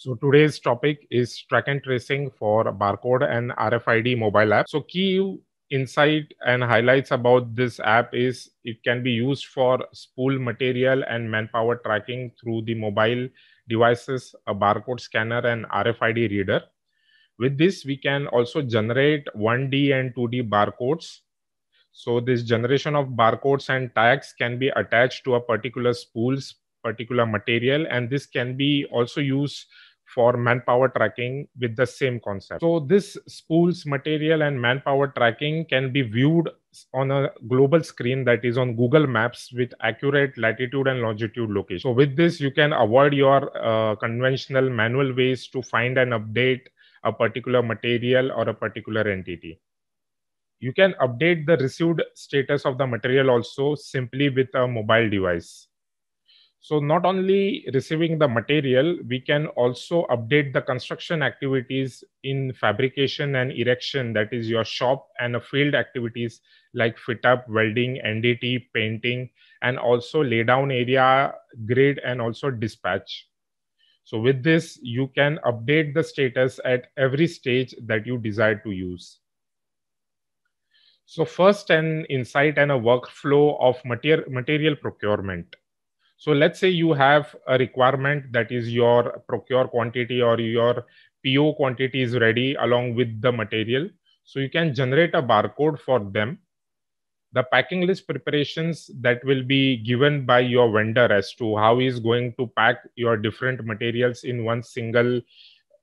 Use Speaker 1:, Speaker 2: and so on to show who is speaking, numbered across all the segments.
Speaker 1: So today's topic is track and tracing for barcode and RFID mobile app. So key insight and highlights about this app is it can be used for spool material and manpower tracking through the mobile devices, a barcode scanner and RFID reader. With this, we can also generate 1D and 2D barcodes. So this generation of barcodes and tags can be attached to a particular spool's particular material, and this can be also used for manpower tracking with the same concept. So this spool's material and manpower tracking can be viewed on a global screen that is on Google Maps with accurate latitude and longitude location. So with this, you can avoid your conventional manual ways to find and update a particular material or a particular entity. You can update the received status of the material also simply with a mobile device. So not only receiving the material, we can also update the construction activities in fabrication and erection, that is your shop and field activities like fit up, welding, NDT, painting, and also lay down area, grid, and also dispatch. So with this, you can update the status at every stage that you desire to use. So first, an insight and a workflow of material procurement. So let's say you have a requirement that is your procure quantity or your PO quantity is ready along with the material. So you can generate a barcode for them. The packing list preparations that will be given by your vendor as to how he is going to pack your different materials in one single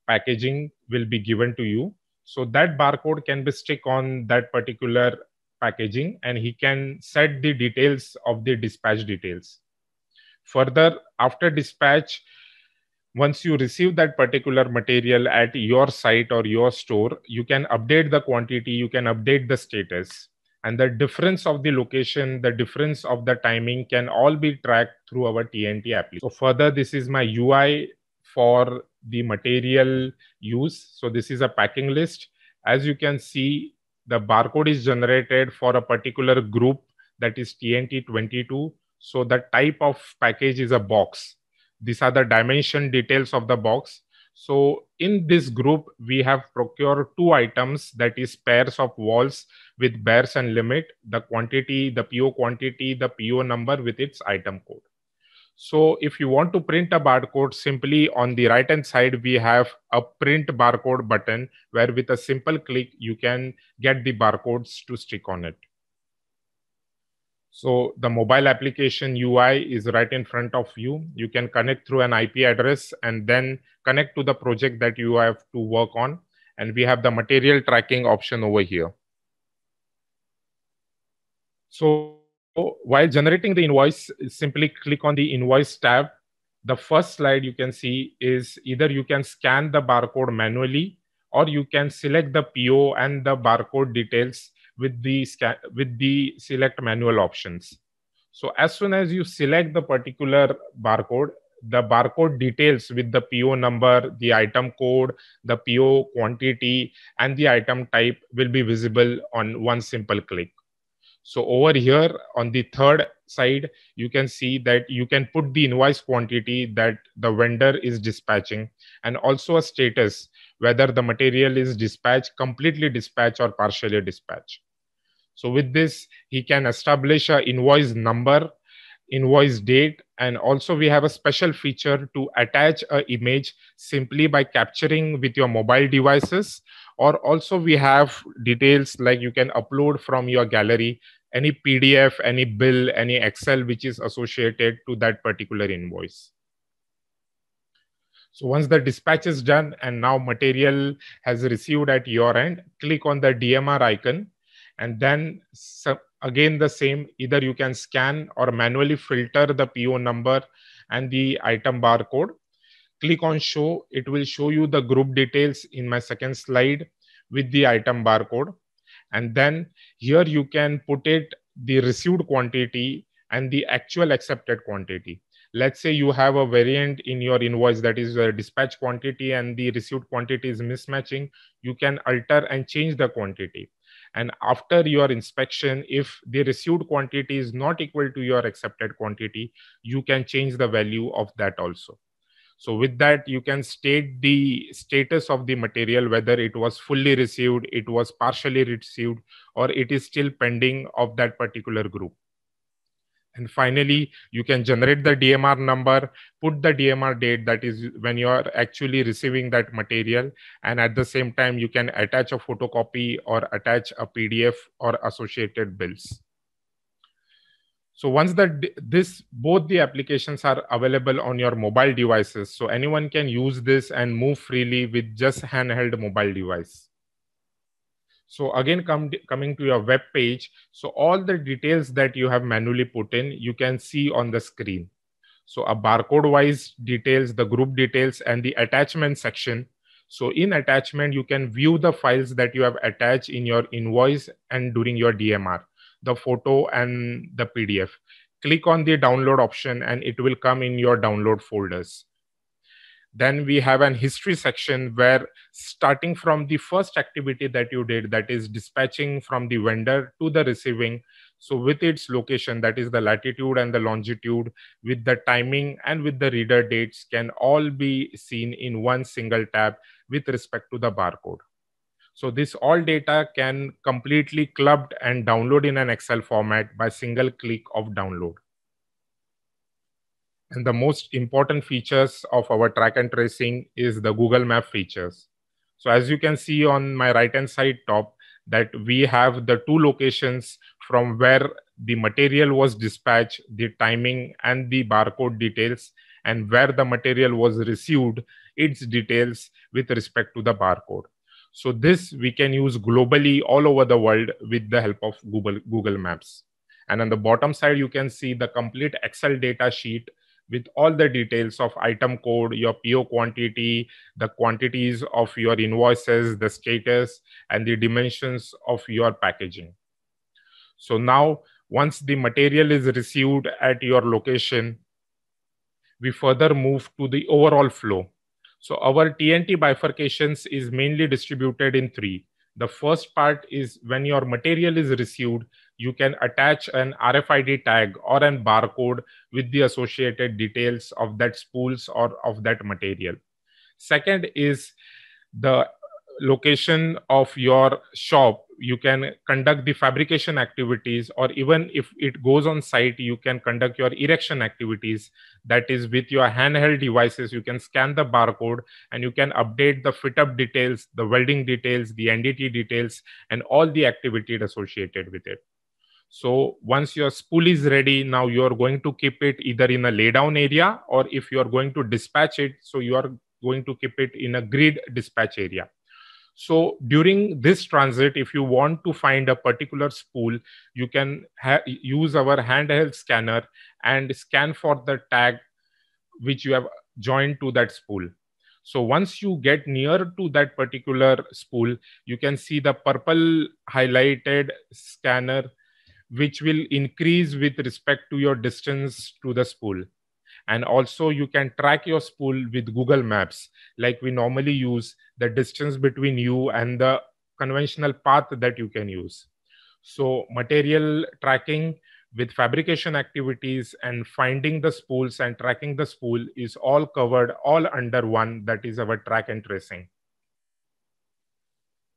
Speaker 1: packaging will be given to you. So that barcode can be stick on that particular packaging and he can set the details of the dispatch details. Further, after dispatch, once you receive that particular material at your site or your store, you can update the quantity, you can update the status. And the difference of the location, the difference of the timing can all be tracked through our TNT application. So further, this is my UI for the material use. So this is a packing list. As you can see, the barcode is generated for a particular group, that is TNT22. So the type of package is a box. These are the dimension details of the box. So in this group, we have procured two items, that is pairs of walls with bears and limit, the quantity, the PO quantity, the PO number with its item code. So if you want to print a barcode, simply on the right hand side, we have a print barcode button where with a simple click, you can get the barcodes to stick on it. So the mobile application UI is right in front of you. You can connect through an IP address and then connect to the project that you have to work on. And we have the material tracking option over here. So while generating the invoice, simply click on the invoice tab. The first slide you can see is either you can scan the barcode manually or you can select the PO and the barcode details with the select manual options. So as soon as you select the particular barcode, the barcode details with the PO number, the item code, the PO quantity, and the item type will be visible on one simple click. So over here on the third side, you can see that you can put the invoice quantity that the vendor is dispatching and also a status, whether the material is dispatched, completely dispatched or partially dispatched. So with this, he can establish an invoice number, invoice date, and also we have a special feature to attach an image simply by capturing with your mobile devices, or also we have details like you can upload from your gallery any PDF, any bill, any Excel which is associated to that particular invoice. So once the dispatch is done and now material has received at your end, click on the DMR icon and then again the same, either you can scan or manually filter the PO number and the item barcode. Click on show. It will show you the group details in my second slide with the item barcode. And then here you can put it the received quantity and the actual accepted quantity. Let's say you have a variant in your invoice, that is the dispatch quantity and the received quantity is mismatching. You can alter and change the quantity. And after your inspection, if the received quantity is not equal to your accepted quantity, you can change the value of that also. So with that, you can state the status of the material, whether it was fully received, it was partially received, or it is still pending of that particular group. And finally, you can generate the DMR number, put the DMR date, that is when you are actually receiving that material. And at the same time, you can attach a photocopy or attach a PDF or associated bills. So once both the applications are available on your mobile devices, so anyone can use this and move freely with just handheld mobile device. So again, coming to your web page, so all the details that you have manually put in, you can see on the screen. So a barcode wise details, the group details, and the attachment section. So in attachment, you can view the files that you have attached in your invoice and during your DMR, the photo and the PDF. Click on the download option and it will come in your download folders. Then we have an history section where, starting from the first activity that you did, that is dispatching from the vendor to the receiving, so with its location, that is the latitude and the longitude, with the timing and with the reader dates, can all be seen in one single tab with respect to the barcode. So this all data can completely clubbed and download in an Excel format by single click of download. And the most important features of our track and tracing is the Google Map features. So as you can see on my right hand side top, that we have the two locations from where the material was dispatched, the timing and the barcode details, and where the material was received, its details with respect to the barcode. So this we can use globally all over the world with the help of Google Maps. And on the bottom side, you can see the complete Excel data sheet with all the details of item code, your PO quantity, the quantities of your invoices, the status, and the dimensions of your packaging. So now, once the material is received at your location, we further move to the overall flow. So our TNT bifurcations is mainly distributed in three. The first part is when your material is received, you can attach an RFID tag or an barcode with the associated details of that spools or of that material. Second is the location of your shop. You can conduct the fabrication activities, or even if it goes on site, you can conduct your erection activities. That is, with your handheld devices, you can scan the barcode and you can update the fit up details, the welding details, the NDT details, and all the activity associated with it. So once your spool is ready, now you are going to keep it either in a laydown area, or if you are going to dispatch it, so you are going to keep it in a grid dispatch area. So during this transit, if you want to find a particular spool, you can use our handheld scanner and scan for the tag which you have joined to that spool. So once you get near to that particular spool, you can see the purple highlighted scanner, which will increase with respect to your distance to the spool. And also you can track your spool with Google Maps, like we normally use, the distance between you and the conventional path that you can use. So material tracking with fabrication activities and finding the spools and tracking the spool is all covered all under one, that is our track and tracing.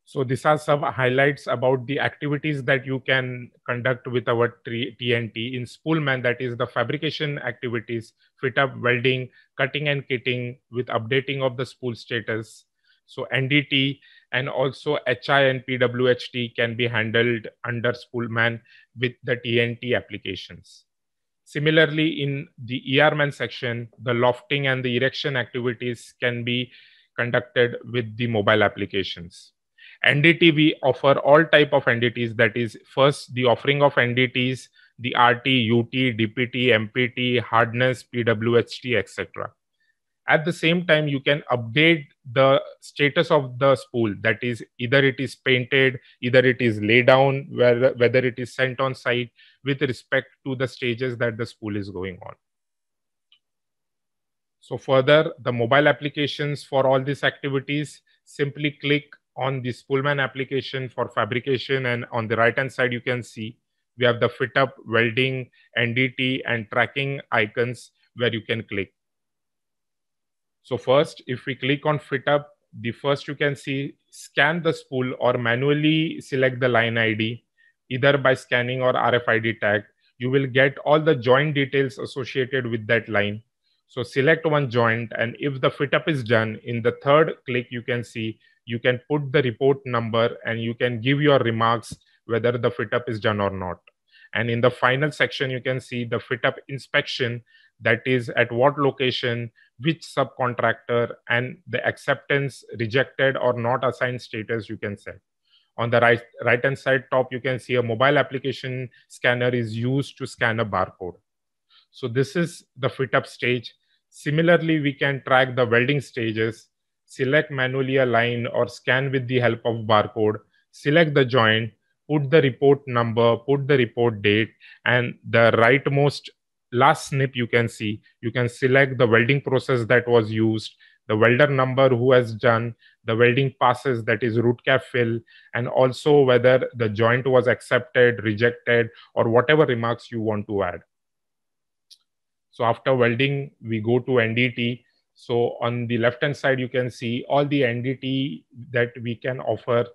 Speaker 1: So these are some highlights about the activities that you can conduct with our TNT in Spoolman, that is the fabrication activities, fit up, welding, cutting and kitting with updating of the spool status. So NDT and also HI and PWHT can be handled under Spoolman with the TNT applications. Similarly, in the ERMAN section, the lofting and the erection activities can be conducted with the mobile applications. NDT, we offer all type of NDTs, that is first the offering of NDTs, the RT, UT, DPT, MPT, hardness, PWHT, etc. At the same time, you can update the status of the spool, that is either it is painted, either it is laid down, whether it is sent on site, with respect to the stages that the spool is going on. So further, the mobile applications for all these activities, simply click on the Spoolman application for fabrication, and on the right hand side you can see we have the fit up, welding, NDT and tracking icons where you can click. So first, if we click on fit up, the first you can see scan the spool or manually select the line ID, either by scanning or RFID tag. You will get all the joint details associated with that line. So select one joint, and if the fit up is done, in the third click you can see you can put the report number and you can give your remarks whether the fit up is done or not. And in the final section you can see the fit up inspection, that is at what location, which subcontractor, and the acceptance, rejected or not assigned status you can set. On the right hand side top, you can see a mobile application scanner is used to scan a barcode. So this is the fit up stage. Similarly, we can track the welding stages, select manually a line or scan with the help of barcode, select the joint, put the report number, put the report date, and the rightmost last snip you can see, you can select the welding process that was used, the welder number who has done, the welding passes, that is root cap fill, and also whether the joint was accepted, rejected, or whatever remarks you want to add. So after welding, we go to NDT. So on the left hand side, you can see all the NDT that we can offer.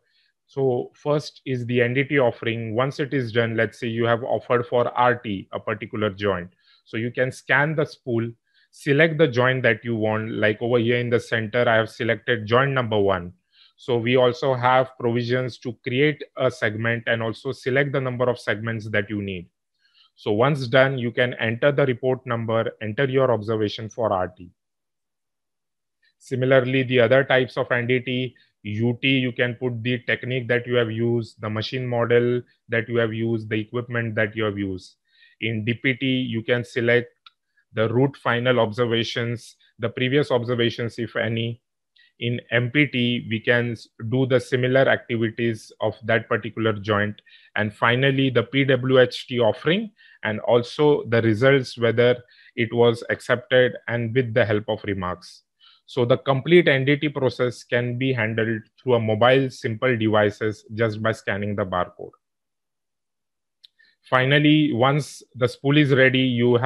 Speaker 1: So first is the NDT offering. Once it is done, let's say you have offered for RT, a particular joint. So you can scan the spool, select the joint that you want. Like over here in the center, I have selected joint number 1. So we also have provisions to create a segment and also select the number of segments that you need. So once done, you can enter the report number, enter your observation for RT. Similarly, the other types of NDT, UT, you can put the technique that you have used, the machine model that you have used, the equipment that you have used. In DPT, you can select the root final observations, the previous observations, if any. In MPT, we can do the similar activities of that particular joint. And finally, the PWHT offering, and also the results, whether it was accepted and with the help of remarks. So the complete NDT process can be handled through a mobile simple devices just by scanning the barcode. Finally, once the spool is ready, you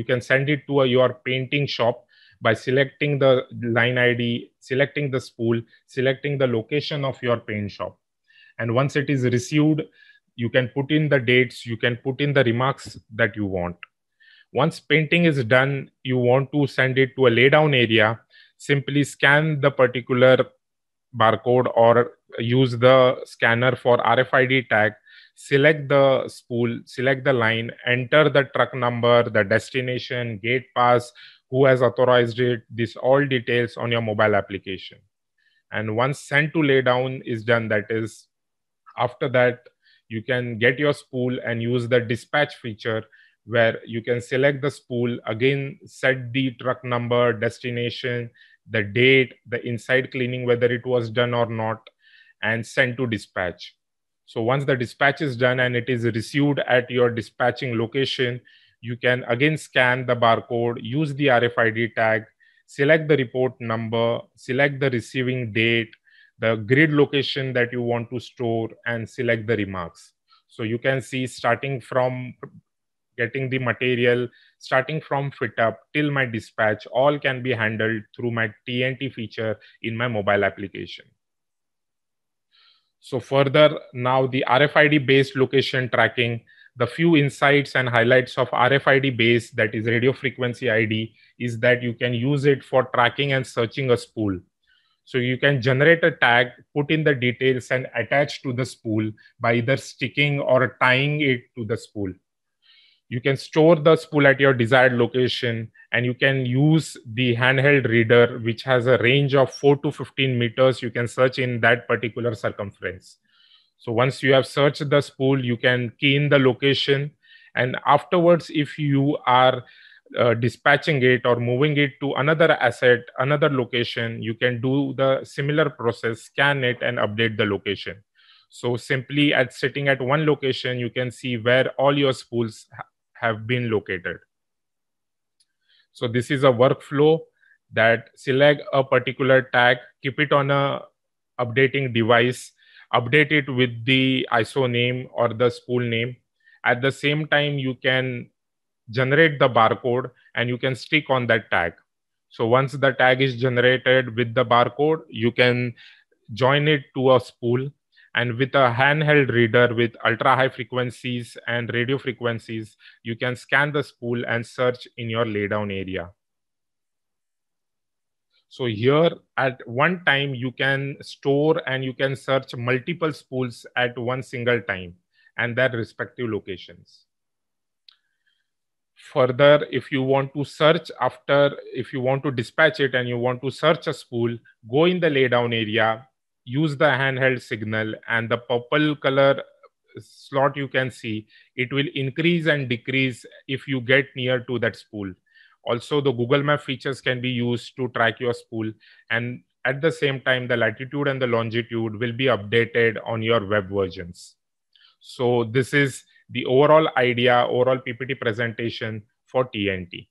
Speaker 1: can send it to your painting shop by selecting the line ID, selecting the spool, selecting the location of your paint shop. And once it is received, you can put in the dates, you can put in the remarks that you want. Once painting is done, you want to send it to a laydown area, simply scan the particular barcode or use the scanner for RFID tag, select the spool, select the line, enter the truck number, the destination, gate pass, who has authorized it, this all details on your mobile application. And once send to laydown is done, that is, after that, you can get your spool and use the dispatch feature where you can select the spool, again, set the truck number, destination, the date, the inside cleaning, whether it was done or not, and send to dispatch. So once the dispatch is done and it is received at your dispatching location, you can again scan the barcode, use the RFID tag, select the report number, select the receiving date, the grid location that you want to store, and select the remarks. So you can see starting from getting the material, starting from fit up till my dispatch, all can be handled through my TNT feature in my mobile application. So further, now the RFID based location tracking, the few insights and highlights of RFID based, that is radio frequency ID, is that you can use it for tracking and searching a spool. So you can generate a tag, put in the details and attach to the spool by either sticking or tying it to the spool. You can store the spool at your desired location, and you can use the handheld reader, which has a range of 4 to 15 meters. You can search in that particular circumference. So once you have searched the spool, you can key in the location, and afterwards, if you are dispatching it or moving it to another asset, another location, you can do the similar process, scan it and update the location. So simply at sitting at one location, you can see where all your spools have been located. So this is a workflow that select a particular tag, keep it on a updating device, update it with the ISO name or the spool name. At the same time, you can generate the barcode and you can stick on that tag. So once the tag is generated with the barcode, you can join it to a spool, and with a handheld reader with ultra high frequencies and radio frequencies, you can scan the spool and search in your laydown area. So here at one time, you can store and you can search multiple spools at one single time and their respective locations. Further, if you want to search if you want to dispatch it and you want to search a spool, go in the laydown area, use the handheld signal, and the purple color slot you can see, it will increase and decrease if you get near to that spool. Also, the Google Map features can be used to track your spool, and at the same time, the latitude and the longitude will be updated on your web versions. So this is the overall idea, overall PPT presentation for TNT.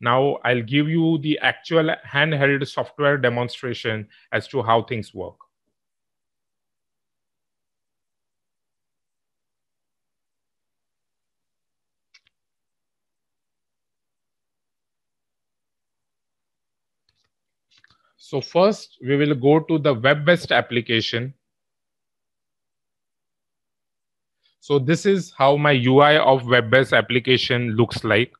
Speaker 1: Now I'll give you the actual handheld software demonstration as to how things work. So first, we will go to the web-based application. So this is how my UI of web-based application looks like.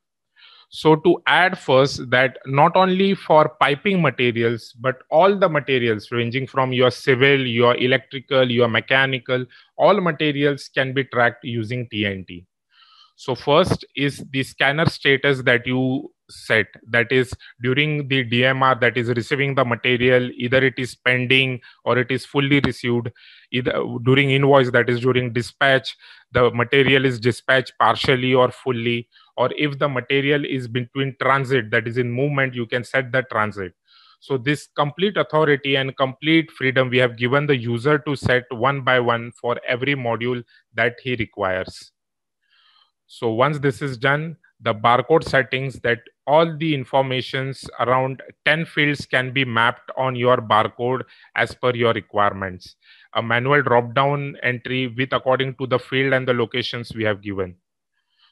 Speaker 1: So to add first that not only for piping materials, but all the materials ranging from your civil, your electrical, your mechanical, all materials can be tracked using TNT. So first is the scanner status that you set, that is during the DMR, that is receiving the material, either it is pending or it is fully received. Either during invoice, that is during dispatch, the material is dispatched partially or fully, or if the material is between transit, that is in movement, you can set the transit. So this complete authority and complete freedom we have given the user to set one by one for every module that he requires. So once this is done, the barcode settings, that all the informations around 10 fields can be mapped on your barcode as per your requirements. A manual drop-down entry with according to the field and the locations we have given.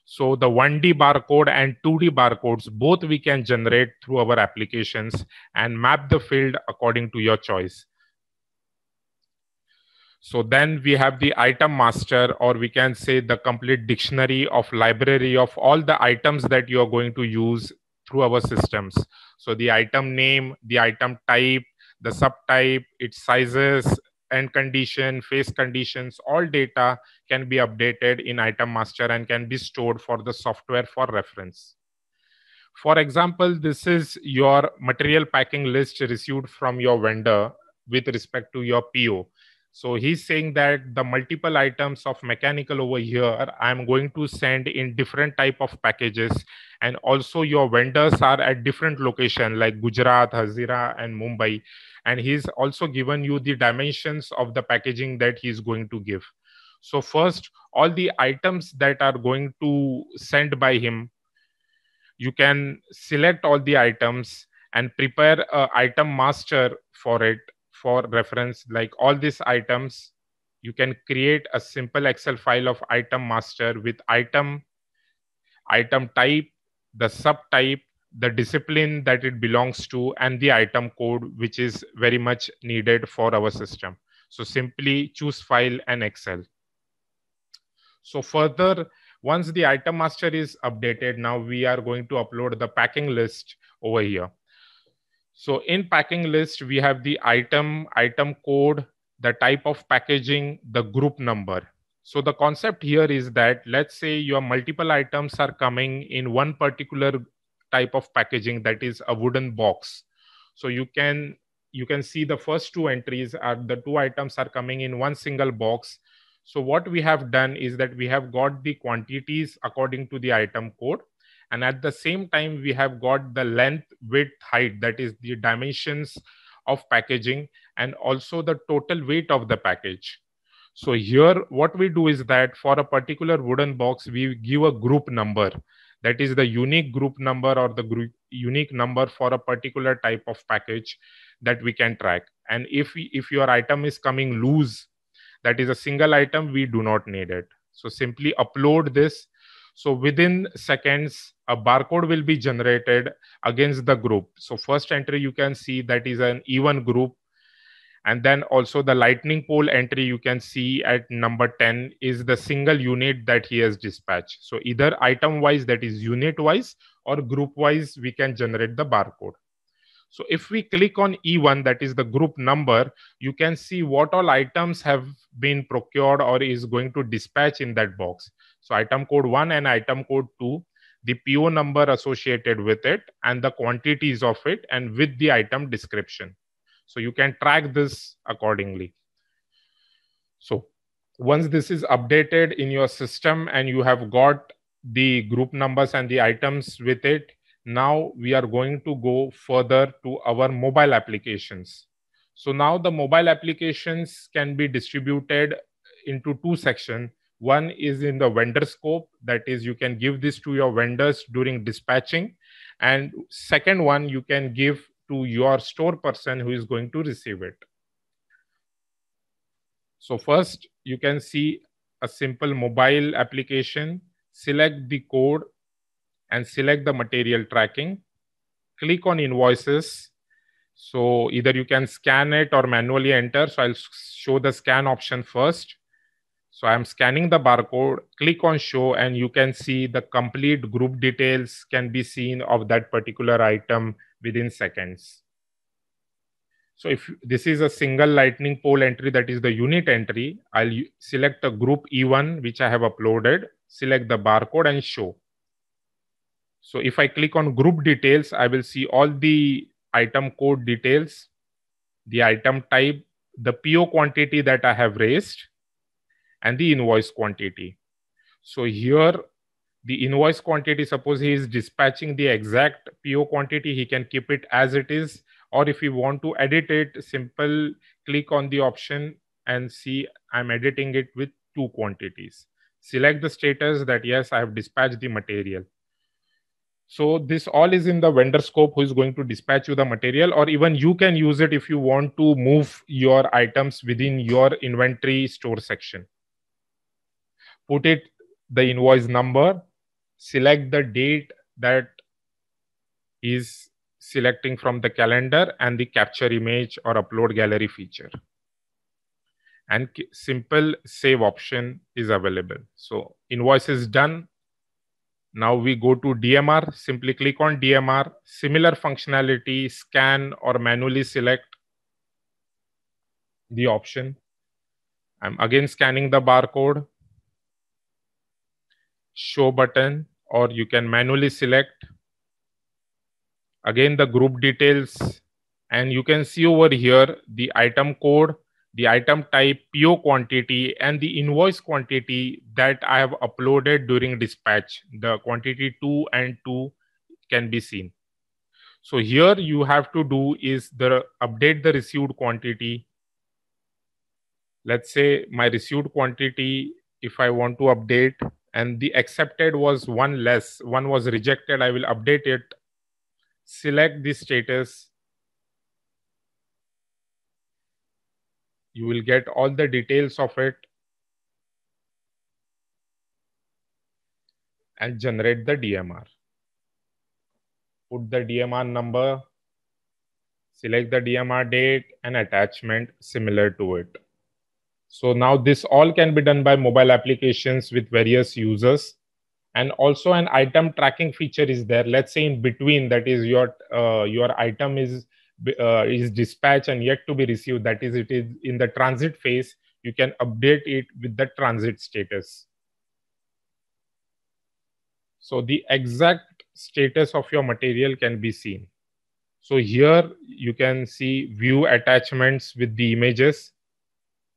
Speaker 1: So the 1D barcode and 2D barcodes, both we can generate through our applications and map the field according to your choice. So then we have the item master, or we can say the complete dictionary of library of all the items that you are going to use through our systems. So the item name, the item type, the subtype, its sizes and condition, face conditions, all data can be updated in item master and can be stored for the software for reference. For example, this is your material packing list received from your vendor with respect to your PO. So he's saying that the multiple items of mechanical over here, I'm going to send in different type of packages. And also your vendors are at different location like Gujarat, Hazira and Mumbai. And he's also given you the dimensions of the packaging that he's going to give. So first, all the items that are going to send by him, you can select all the items and prepare an item master for it for reference. Like all these items, you can create a simple Excel file of item master with item type, the subtype, the discipline that it belongs to, and the item code, which is very much needed for our system. So simply choose file and Excel. So further, once the item master is updated, now we are going to upload the packing list over here. So in packing list, we have the item code, the type of packaging, the group number. So the concept here is that, let's say your multiple items are coming in one particular type of packaging, that is a wooden box. So you can see the first two entries are the two items are coming in one single box. So what we have done is that we have got the quantities according to the item code. And at the same time, we have got the length, width, height, that is the dimensions of packaging, and also the total weight of the package. So here, what we do is that for a particular wooden box, we give a group number. That is the unique group number or the unique number for a particular type of package that we can track. And if your item is coming loose, that is a single item, we do not need it. So simply upload this. So within seconds, a barcode will be generated against the group. So first entry you can see that is an even group. And then also the lightning pole entry you can see at number 10 is the single unit that he has dispatched. So either item wise, that is unit wise, or group wise, we can generate the barcode. So if we click on E1, that is the group number, you can see what all items have been procured or is going to dispatch in that box. So item code 1 and item code 2, the PO number associated with it and the quantities of it and with the item description. So you can track this accordingly. So once this is updated in your system and you have got the group numbers and the items with it, now we are going to go further to our mobile applications. So now the mobile applications can be distributed into two sections. One is in the vendor scope, that is you can give this to your vendors during dispatching. And second one, you can give to your store person who is going to receive it. So first, you can see a simple mobile application. Select the code and select the material tracking. Click on invoices. So either you can scan it or manually enter. So I'll show the scan option first. So I'm scanning the barcode. Click on show and you can see the complete group details can be seen of that particular item within seconds. So if this is a single lightning pole entry, that is the unit entry, I'll select a group E1, which I have uploaded, select the barcode and show. So if I click on group details, I will see all the item code details, the item type, the PO quantity that I have raised, and the invoice quantity. So here, the invoice quantity, suppose he is dispatching the exact PO quantity, he can keep it as it is. Or if you want to edit it, simple click on the option and see I'm editing it with two quantities. Select the status that yes, I have dispatched the material. So this all is in the vendor scope who is going to dispatch you the material, or even you can use it if you want to move your items within your inventory store section. Put it the invoice number, select the date that is selecting from the calendar and the capture image or upload gallery feature. And simple save option is available. So invoice is done. Now we go to DMR. Simply click on DMR. Similar functionality, scan or manually select the option. I'm again scanning the barcode. Show button, or you can manually select. Again the group details, and you can see over here the item code, the item type, PO quantity, and the invoice quantity that I have uploaded during dispatch. The quantity 2 and 2 can be seen. So here you have to do is update the received quantity. Let's say my received quantity, if I want to update, and the accepted was one less, one was rejected, I will update it. Select the status. You will get all the details of it and generate the DMR. Put the DMR number, select the DMR date and attachment similar to it. So now this all can be done by mobile applications with various users. And also an item tracking feature is there. Let's say in between, that is your item is dispatched and yet to be received, that is it is in the transit phase, you can update it with the transit status. So the exact status of your material can be seen. So here you can see view attachments with the images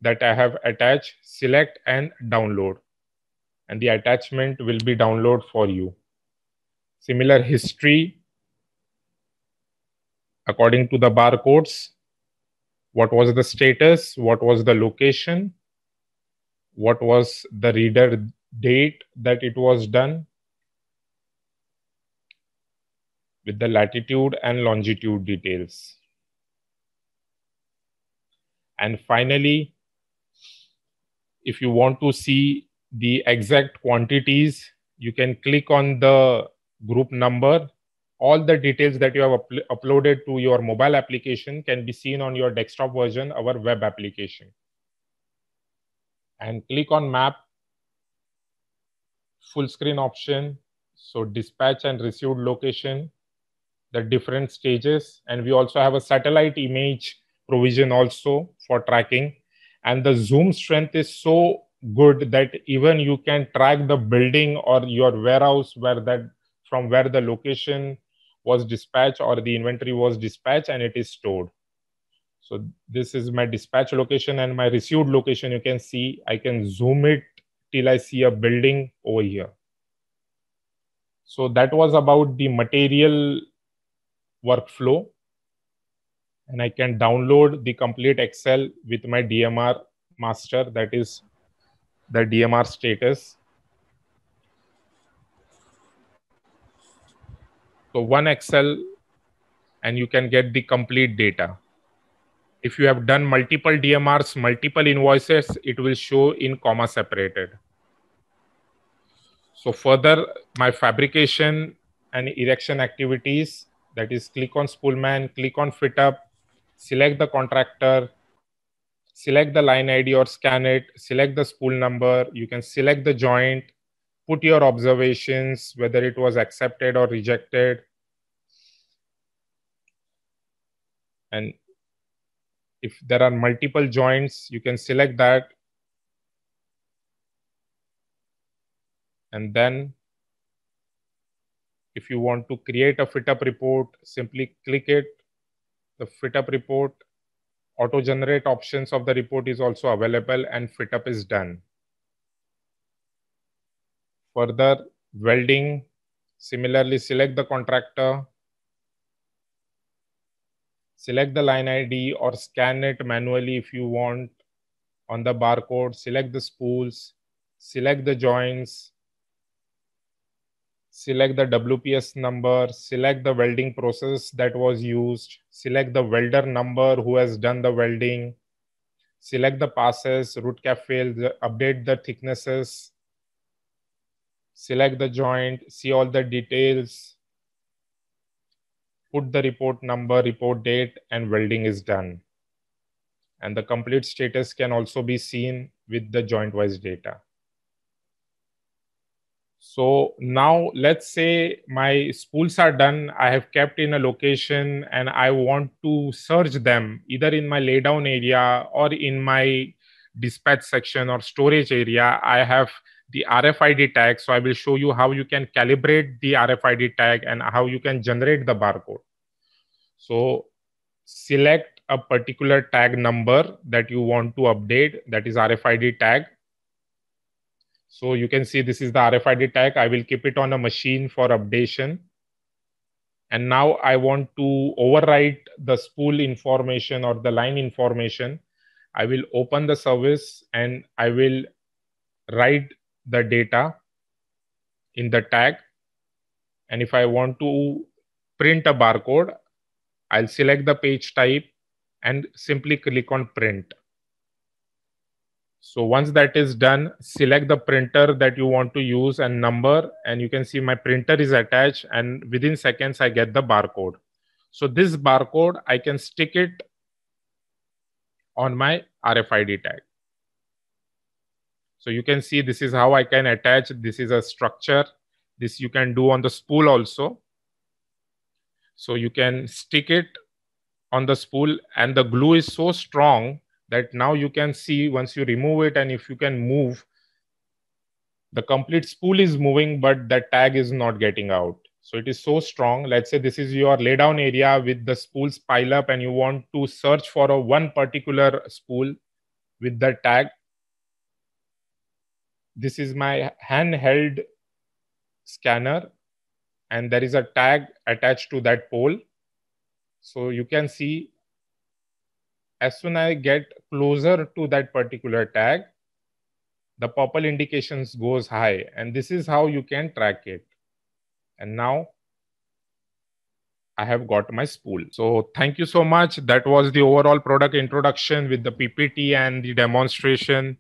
Speaker 1: that I have attached. Select and download, and the attachment will be downloaded for you. Similar history according to the barcodes. What was the status? What was the location? What was the reader date that it was done? With the latitude and longitude details. And finally, if you want to see the exact quantities You can click on the group number. All the details that you have uploaded to your mobile application can be seen on your desktop version, our web application. And click on map, full screen option. So dispatch and received location, the different stages. And we also have a satellite image provision also for tracking. And the zoom strength is so good that even you can track the building or your warehouse from where the location was dispatched or the inventory was dispatched and it is stored. So this is my dispatch location, and my received location. You can see I can zoom it till I see a building over here. So that was about the material workflow, and I can download the complete Excel with my DMR master, that is the DMR status. So one Excel and you can get the complete data. If you have done multiple DMRs, multiple invoices, it will show in comma separated. So further, my fabrication and erection activities, that is click on Spoolman, click on Fit Up, select the contractor, select the line ID or scan it, select the spool number, you can select the joint, put your observations, whether it was accepted or rejected. And if there are multiple joints, you can select that. And then if you want to create a fit up report, simply click it, the fit up report. Auto generate options of the report is also available and fit up is done. Further, welding, similarly select the contractor, select the line ID or scan it manually if you want on the barcode, select the spools, select the joints, select the WPS number, select the welding process that was used, select the welder number who has done the welding, select the passes, root cap fail, update the thicknesses, select the joint, see all the details, put the report number, report date, and welding is done. And the complete status can also be seen with the joint-wise data. So now let's say my spools are done, I have kept in a location and I want to search them either in my laydown area or in my dispatch section or storage area. I have the RFID tag. So I will show you how you can calibrate the RFID tag and how you can generate the barcode. So select a particular tag number that you want to update, that is RFID tag. So you can see this is the RFID tag. I will keep it on a machine for updation. And now I want to overwrite the spool information or the line information. I will open the service and I will write the data in the tag. And if I want to print a barcode, I'll select the page type and simply click on print. So once that is done, select the printer that you want to use and number, and you can see my printer is attached, and within seconds I get the barcode. So this barcode, I can stick it on my RFID tag. So you can see this is how I can attach. This is a structure. This you can do on the spool also. So you can stick it on the spool, and the glue is so strong that now you can see once you remove it, and if you can move, the complete spool is moving, but the tag is not getting out. So it is so strong. Let's say this is your laydown area with the spools pile up and you want to search for one particular spool with the tag. This is my handheld scanner and there is a tag attached to that pole. So you can see as soon as I get closer to that particular tag, the purple indications goes high, and this is how you can track it. And now I have got my spool. So thank you so much. That was the overall product introduction with the PPT and the demonstration.